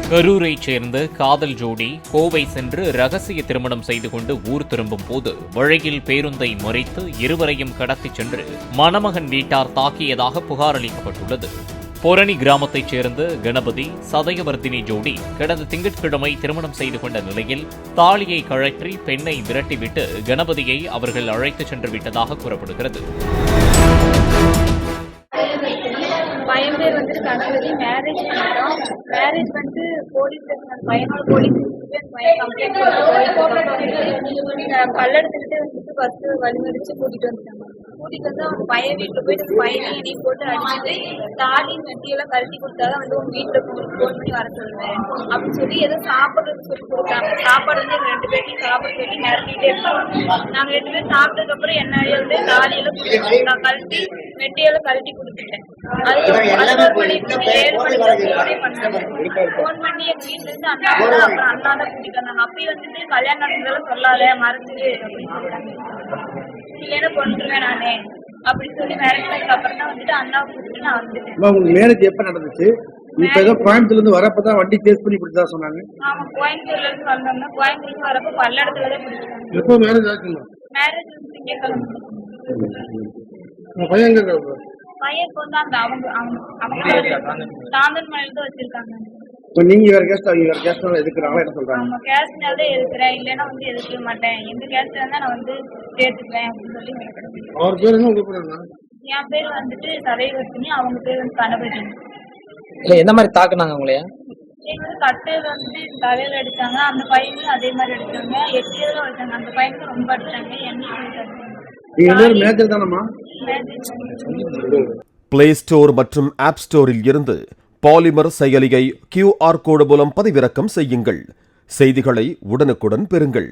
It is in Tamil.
கரூரைச் சேர்ந்த காதல் ஜோடி கோவை சென்று ரகசிய திருமணம் செய்து கொண்டு ஊர் திரும்பும் போது வழியில் பேருந்தை மறித்து இருவரையும் கடத்திச் சென்று மணமகன் வீட்டார் தாக்கியதாக புகார் அளிக்கப்பட்டுள்ளது. பொரணி கிராமத்தைச் சேர்ந்த கணபதி சதயவர்த்தினி ஜோடி கடந்த திங்கட்கிழமை திருமணம் செய்து கொண்ட நிலையில் தாலியை கழற்றி பெண்ணை விரட்டிவிட்டு கணபதியை அவர்கள் அழைத்துச் சென்று விட்டதாக கூறப்படுகிறது. பையன் பேர் வந்து கணபதி. மேரேஜ் பண்ணிட்டோம். மேரேஜ் வந்து போலீஸ் பையனோட போலீஸ் பையன் கம்ப்ளைண்ட் கொடுத்து பல்லெடுத்துக்கிட்டு வந்துட்டு பஸ் வழிமறிச்சு கூட்டிட்டு வந்துட்டாங்க. கூட்டிட்டு வந்து அவங்க பையன் வீட்டுல போயிட்டு பையனை இடி போட்டு அடிச்சுட்டு தாலின் வெட்டியெல்லாம் கழட்டி கொடுத்தாதான் வந்து உங்க வீட்டுல ஃபோன் பண்ணி வர சொல்லுவேன் அப்படின்னு சொல்லி ஏதோ சாப்பிடுறது சொல்லி கொடுத்தாங்க. சாப்பாடு வந்து எங்க 2 பேர்த்தையும் சாப்பிட சொல்லி மிரட்டிட்டே இருக்கோம். நாங்க 2 பேரும் சாப்பிட்டதுக்கு அப்புறம் என்ன வந்து தாலியெல்லாம் கழட்டி வெட்டியெல்லாம் கழட்டி கொடுத்துட்டேன். போன் பண்ணி எங்க வீட்டுல இருந்து அண்ணா அப்புறம் அண்ணா தான் கூட்டிட்டு வந்தாங்க. அப்பயும் வந்துட்டு கல்யாணம் நடந்ததெல்லாம் சொல்லாத மறந்துடு அப்படின்னு சொல்றாங்க. இல்லைன்னா கொண்டுருவேன் நானே அப்படின்னு சொல்லி மிரட்டினதுக்கு அப்புறம் தான் வந்துட்டு அண்ணாவை கூப்பிட்டு நான் வந்துட்டேன். மேரேஜ் எப்ப நடந்துச்சு? இப்ப ஏதோ கோயம்புத்தூர்ல இருந்து வரப்பதான் வண்டி கேஸ் பண்ணி கொடுத்தா சொன்னாங்க. ஆமா, கோயம்புத்தூர்ல இருந்து வந்தோம்னா கோயம்புத்தூர்ல வரப்ப பல்லடத்துலதான் பிடிச்சாங்க. எப்போ மேரேஜ் ஆச்சுங்களா? மேரேஜ் வந்து திங்கக்கிழமை. பையன் பையன் இப்போ வந்து அந்த அவங்க தாந்தன் மலையில தான் வச்சிருக்காங்க. நீங்க வேற கேஸ்ட் அவங்க வேற கேஸ்ட் எதுக்குறாங்களா என்ன சொல்றாங்க? ஆமா, கேஸ்ட்னால தான் எதுக்குறேன், இல்லைன்னா வந்து எதுக்க மாட்டேன், எந்த கேஸ்ட்ல இருந்தா நான் வந்து சேர்த்துப்பேன் அப்படின்னு சொல்லி அவர் பேர் என்ன? உங்க பேர் என்ன? என் பேர் வந்துட்டு சதயவர்த்தினி, அவங்க பேர் வந்து கணபதி. எந்த மாதிரி தாக்குனாங்க உங்களைய? எங்க வந்து கட்டு வந்து தலையில அடிச்சாங்க. அந்த பையனும் அதே மாதிரி அடிச்சாங்க. 8 பேரும் அடிச்சாங்க. அந்த பையனுக்கு ரொம்ப அடிச்சாங்க. பிளே ஸ்டோர் மற்றும் ஆப் ஸ்டோரில் இருந்து பாலிமர் செயலியை QR கோடு மூலம் பதிவிறக்கம் செய்யுங்கள். செய்திகளை உடனுக்குடன் பெறுங்கள்.